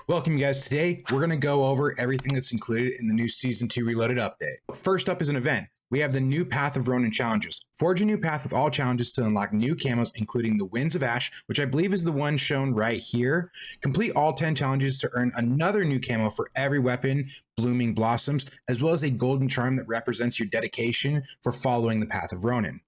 Welcome, you guys. Today, we're going to go over everything that's included in the new Season 2 Reloaded update. First up is an event. We have the new Path of Ronin challenges. Forge a new path with all challenges to unlock new camos, including the Winds of Ash, which I believe is the one shown right here. Complete all 10 challenges to earn another new camo for every weapon, Blooming Blossoms, as well as a golden charm that represents your dedication for following the Path of Ronin.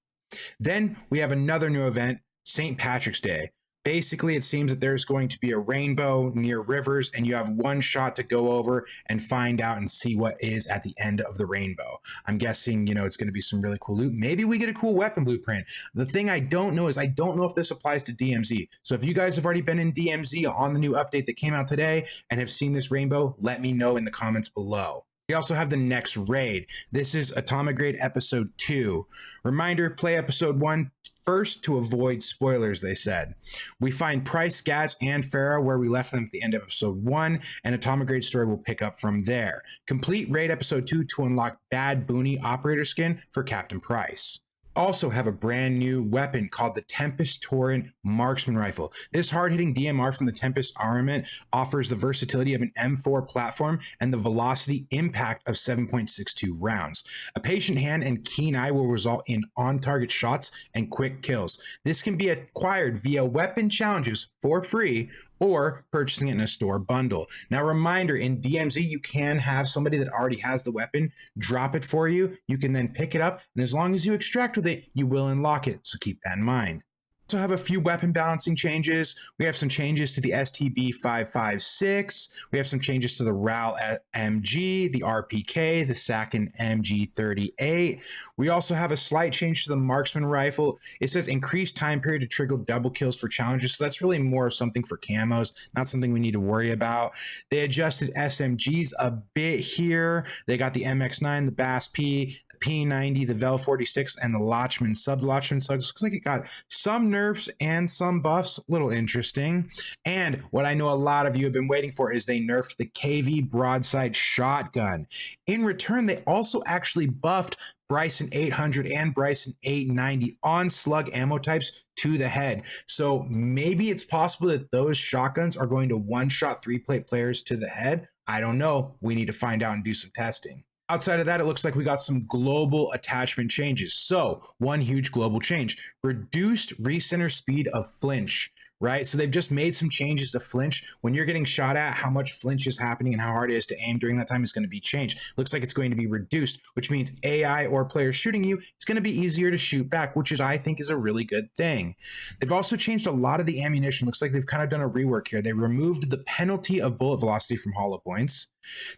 Then we have another new event, St. Patrick's Day. Basically, it seems that there's going to be a rainbow near rivers, and you have one shot to go over and find out and see what is at the end of the rainbow. I'm guessing, it's going to be some really cool loot. Maybe we get a cool weapon blueprint. The thing I don't know is I don't know if this applies to DMZ. So if you guys have already been in DMZ on the new update that came out today and have seen this rainbow, let me know in the comments below. We also have the next raid. This is Atomic Raid Episode 2. Reminder, play Episode 1 first to avoid spoilers, they said. We find Price, Gaz, and Farah where we left them at the end of Episode 1, and Atomic Raid story will pick up from there. Complete Raid Episode 2 to unlock Bad Booney Operator skin for Captain Price. Also have a brand new weapon called the Tempest Torrent Marksman Rifle. This hard-hitting DMR from the Tempest armament offers the versatility of an M4 platform and the velocity impact of 7.62 rounds. A patient hand and keen eye will result in on-target shots and quick kills. This can be acquired via weapon challenges for free or purchasing it in a store bundle. Now, reminder, in DMZ, you can have somebody that already has the weapon drop it for you. You can then pick it up, and as long as you extract with it, you will unlock it. So keep that in mind. Also have a few weapon balancing changes. We have some changes to the STB 556. We have some changes to the RAL MG, the RPK, the Sakin MG38. We also have a slight change to the marksman rifle. It says increased time period to trigger double kills for challenges. So that's really more of something for camos, not something we need to worry about. They adjusted SMGs a bit here. They got the MX9, the Bass P, P90, the Vel 46, and the Lachman sub. The Lachman subs looks like it got some nerfs and some buffs. A little interesting. And what I know a lot of you have been waiting for is they nerfed the KV broadside shotgun. In return, they also actually buffed Bryson 800 and Bryson 890 on slug ammo types to the head. So maybe it's possible that those shotguns are going to one-shot three-plate players to the head. I don't know. We need to find out and do some testing. Outside of that, it looks like we got some global attachment changes. So one huge global change, reduced recenter speed of flinch, right? So they've just made some changes to flinch. When you're getting shot at, how much flinch is happening and how hard it is to aim during that time is going to be changed. Looks like it's going to be reduced, which means AI or players shooting you, it's going to be easier to shoot back, which is, I think, is a really good thing. They've also changed a lot of the ammunition. Looks like they've kind of done a rework here. They removed the penalty of bullet velocity from hollow points.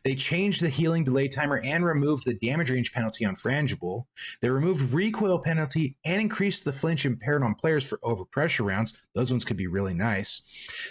They changed the healing delay timer and removed the damage range penalty on frangible. They removed recoil penalty and increased the flinch impaired on players for overpressure rounds. Those ones could be really nice.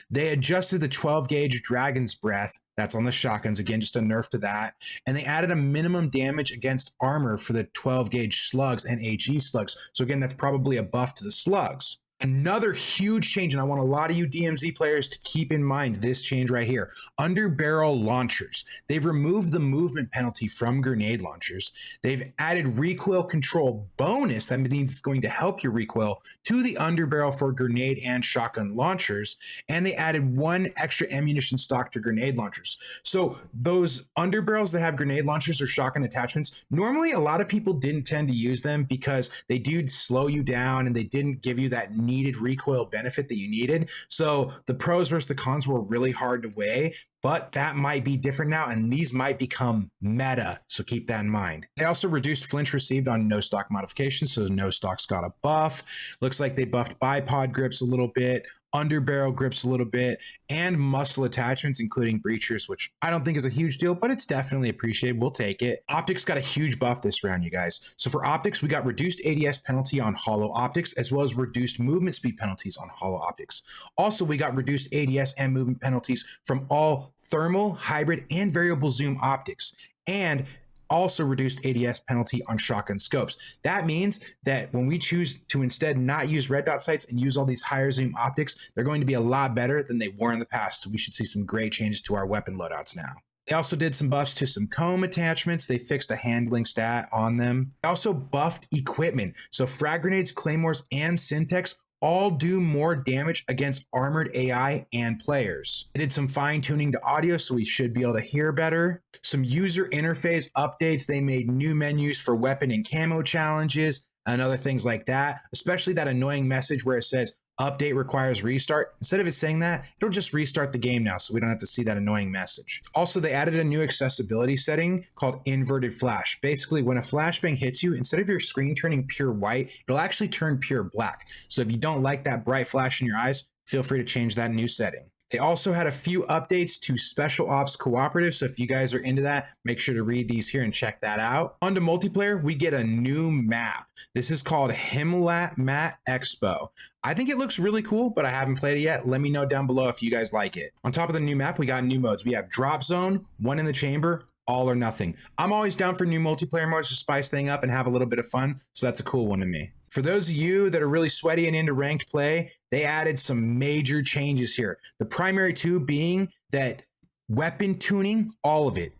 They adjusted the 12 gauge Dragon's Breath. That's on the shotguns. Again, just a nerf to that. And they added a minimum damage against armor for the 12 gauge slugs and HE slugs. So again, that's probably a buff to the slugs. Another huge change, and I want a lot of you DMZ players to keep in mind this change right here. Under barrel launchers. They've removed the movement penalty from grenade launchers. They've added recoil control bonus. That means it's going to help your recoil to the under barrel for grenade and shotgun launchers. And they added one extra ammunition stock to grenade launchers. So those under barrels that have grenade launchers or shotgun attachments, normally a lot of people didn't tend to use them because they do slow you down and they didn't give you that needed recoil benefit that you needed. So the pros versus the cons were really hard to weigh, but that might be different now, and these might become meta, so keep that in mind. They also reduced flinch received on no stock modifications, so no stock's got a buff. Looks like they buffed bipod grips a little bit, under barrel grips a little bit, and muscle attachments, including breachers, which I don't think is a huge deal, but it's definitely appreciated. We'll take it. Optics got a huge buff this round, you guys. So for optics, we got reduced ADS penalty on hollow optics, as well as reduced movement speed penalties on hollow optics. Also, we got reduced ADS and movement penalties from all thermal, hybrid, and variable zoom optics, and also reduced ADS penalty on shotgun scopes. That means that when we choose to instead not use red dot sights and use all these higher zoom optics, they're going to be a lot better than they were in the past. So we should see some great changes to our weapon loadouts now. They also did some buffs to some comb attachments. They fixed a handling stat on them. They also buffed equipment. So frag grenades, claymores, and syntax all do more damage against armored AI and players. They did some fine tuning to audio, so we should be able to hear better. Some user interface updates. They made new menus for weapon and camo challenges and other things like that, especially that annoying message where it says update requires restart. Instead of it saying that, it'll just restart the game now, so we don't have to see that annoying message. Also, they added a new accessibility setting called inverted flash. Basically, when a flashbang hits you, instead of your screen turning pure white, it'll actually turn pure black. So if you don't like that bright flash in your eyes, feel free to change that new setting. They also had a few updates to Special Ops Cooperative, so if you guys are into that, make sure to read these here and check that out. On to multiplayer, we get a new map. This is called Himlat Mat Expo. I think it looks really cool, but I haven't played it yet. Let me know down below if you guys like it. On top of the new map, we got new modes. We have Drop Zone, One in the Chamber, All or Nothing. I'm always down for new multiplayer modes to spice things up and have a little bit of fun, so that's a cool one to me. For those of you that are really sweaty and into ranked play, they added some major changes here. The primary two being that weapon tuning, all of it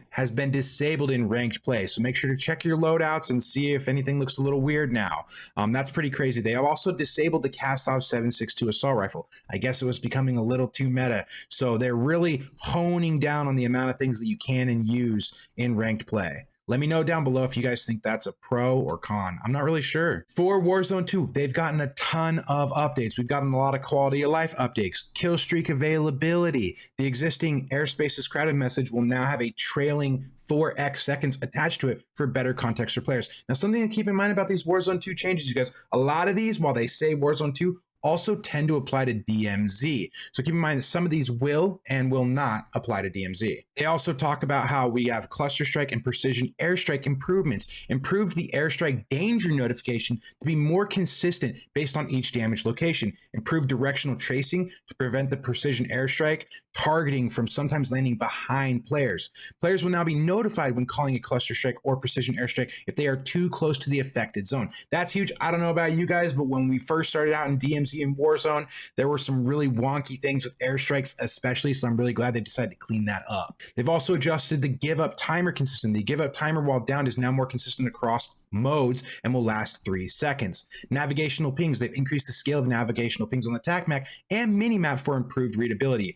has been disabled in ranked play. So make sure to check your loadouts and see if anything looks a little weird now. That's pretty crazy. They have also disabled the Cast-Off 7.62 assault rifle. I guess it was becoming a little too meta. So they're really honing down on the amount of things that you can and use in ranked play. Let me know down below if you guys think that's a pro or con. I'm not really sure. For Warzone 2, they've gotten a ton of updates. We've gotten a lot of quality of life updates, kill streak availability. The existing airspace is crowded message will now have a trailing 4x seconds attached to it for better context for players. Now, something to keep in mind about these Warzone 2 changes, you guys, a lot of these, while they say Warzone 2, also tend to apply to DMZ. So keep in mind that some of these will and will not apply to DMZ. They also talk about how we have cluster strike and precision airstrike improvements, improved the airstrike danger notification to be more consistent based on each damage location, improved directional tracing to prevent the precision airstrike targeting from sometimes landing behind players. Players will now be notified when calling a cluster strike or precision airstrike if they are too close to the affected zone. That's huge. I don't know about you guys, but when we first started out in DMZ and Warzone, there were some really wonky things with airstrikes especially, so I'm really glad they decided to clean that up. They've also adjusted the give up timer consistency. The give up timer while down is now more consistent across modes and will last 3 seconds. Navigational pings, they've increased the scale of navigational pings on the TAC map and minimap for improved readability.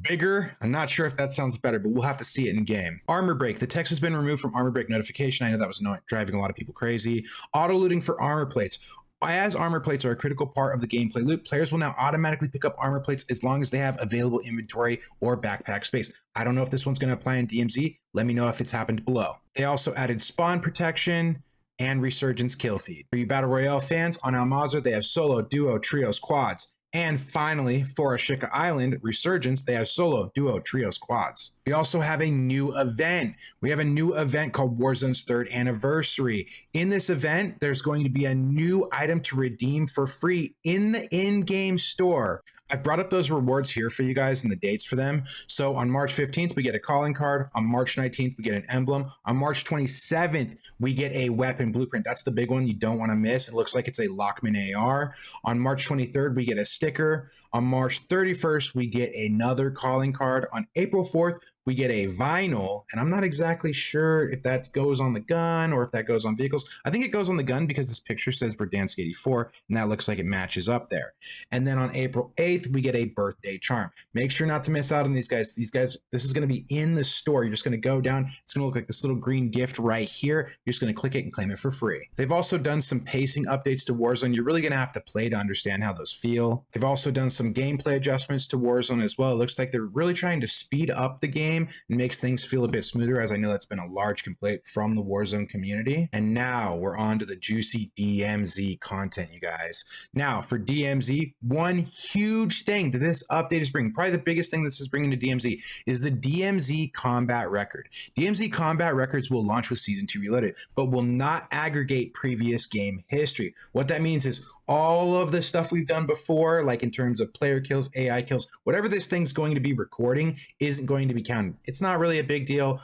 Bigger, I'm not sure if that sounds better, but we'll have to see it in game. Armor break, the text has been removed from armor break notification. I know that was driving a lot of people crazy. Auto looting for armor plates. As armor plates are a critical part of the gameplay loop, players will now automatically pick up armor plates as long as they have available inventory or backpack space. I don't know if this one's going to apply in DMZ. Let me know if it's happened below. They also added spawn protection and resurgence kill feed. For you Battle Royale fans, on Al Mazrah, they have solo, duo, trios, quads. And finally, for Ashika Island Resurgence, they have solo, duo, trios, quads. We also have a new event. We have a new event called Warzone's 3rd Anniversary. In this event, there's going to be a new item to redeem for free in the in-game store. I've brought up those rewards here for you guys and the dates for them. So on March 15th, we get a calling card. On March 19th, we get an emblem. On March 27th, we get a weapon blueprint. That's the big one you don't want to miss. It looks like it's a Lockman AR. On March 23rd, we get a sticker. On March 31st, we get another calling card. On April 4th, we get a vinyl, and I'm not exactly sure if that goes on the gun or if that goes on vehicles. I think it goes on the gun because this picture says Verdansk 84, and that looks like it matches up there. And then on April 8th, we get a birthday charm. Make sure not to miss out on these guys. These guys, this is going to be in the store. You're just going to go down. It's going to look like this little green gift right here. You're just going to click it and claim it for free. They've also done some pacing updates to Warzone. You're really going to have to play to understand how those feel. They've also done some gameplay adjustments to Warzone as well. It looks like they're really trying to speed up the game and makes things feel a bit smoother, as I know that's been a large complaint from the Warzone community. And now we're on to the juicy DMZ content, you guys. Now for DMZ, one huge thing that this update is bringing, probably the biggest thing this is bringing to DMZ, is the DMZ combat record. DMZ combat records will launch with Season 2 Reloaded, but will not aggregate previous game history. What that means is all of the stuff we've done before, like in terms of player kills, AI kills, whatever this thing's going to be recording isn't going to be counted. It's not really a big deal.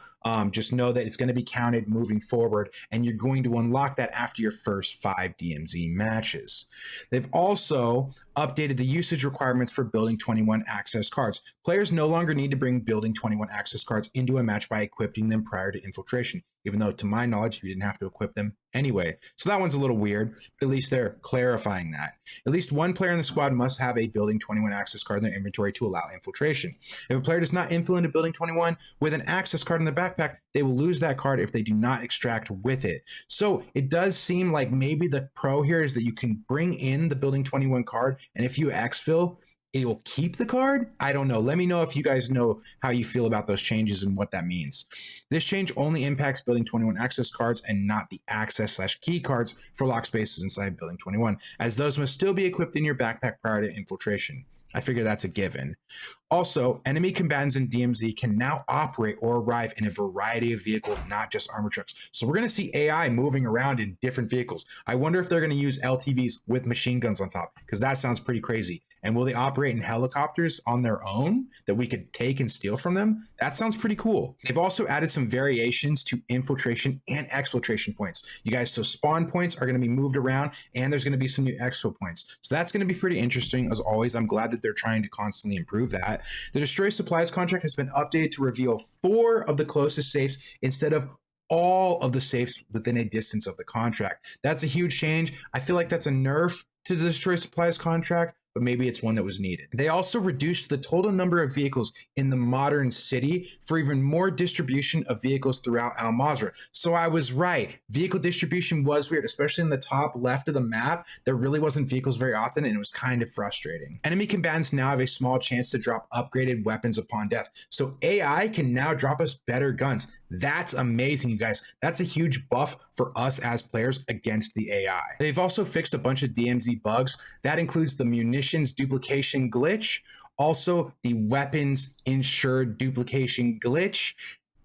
Just know that it's going to be counted moving forward, and you're going to unlock that after your first 5 DMZ matches. They've also updated the usage requirements for Building 21 access cards. Players no longer need to bring Building 21 access cards into a match by equipping them prior to infiltration. even though to my knowledge, you didn't have to equip them anyway. So that one's a little weird, but at least they're clarifying that. At least one player in the squad must have a Building 21 access card in their inventory to allow infiltration. If a player does not infill into Building 21 with an access card in their backpack, they will lose that card if they do not extract with it. So it does seem like maybe the pro here is that you can bring in the Building 21 card, and if you exfil, it will keep the card. I don't know. Let me know if you guys know how you feel about those changes and what that means. This change only impacts Building 21 access cards and not the access/key cards for lock spaces inside Building 21, as those must still be equipped in your backpack prior to infiltration. I figure that's a given. Also, enemy combatants in DMZ can now operate or arrive in a variety of vehicles, not just armor trucks. So we're going to see AI moving around in different vehicles. I wonder if they're going to use LTVs with machine guns on top, because that sounds pretty crazy. And will they operate in helicopters on their own that we could take and steal from them? That sounds pretty cool. They've also added some variations to infiltration and exfiltration points. You guys, so spawn points are going to be moved around, and there's going to be some new exfil points. So that's going to be pretty interesting as always. I'm glad that they're trying to constantly improve that. The Destroy Supplies contract has been updated to reveal 4 of the closest safes instead of all of the safes within a distance of the contract. That's a huge change. I feel like that's a nerf to the Destroy Supplies contract, but maybe it's one that was needed. They also reduced the total number of vehicles in the modern city for even more distribution of vehicles throughout Al Mazrah. So I was right. Vehicle distribution was weird, especially in the top left of the map. There really wasn't vehicles very often, and it was kind of frustrating. Enemy combatants now have a small chance to drop upgraded weapons upon death. So AI can now drop us better guns. That's amazing, you guys. That's a huge buff for us as players against the AI. They've also fixed a bunch of DMZ bugs. That includes the munitions duplication glitch, also the weapons insured duplication glitch.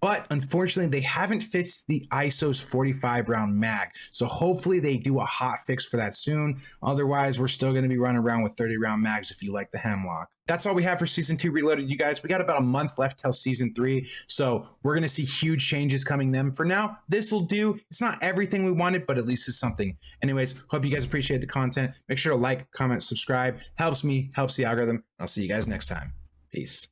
But unfortunately, they haven't fixed the ISO's 45 round mag. So hopefully they do a hot fix for that soon. Otherwise, we're still going to be running around with 30 round mags if you like the hemlock. That's all we have for Season 2 Reloaded, you guys. We got about a month left till Season 3. So we're going to see huge changes coming then. For now, this will do. It's not everything we wanted, but at least it's something. Anyways, hope you guys appreciate the content. Make sure to like, comment, subscribe. Helps me, helps the algorithm. I'll see you guys next time. Peace.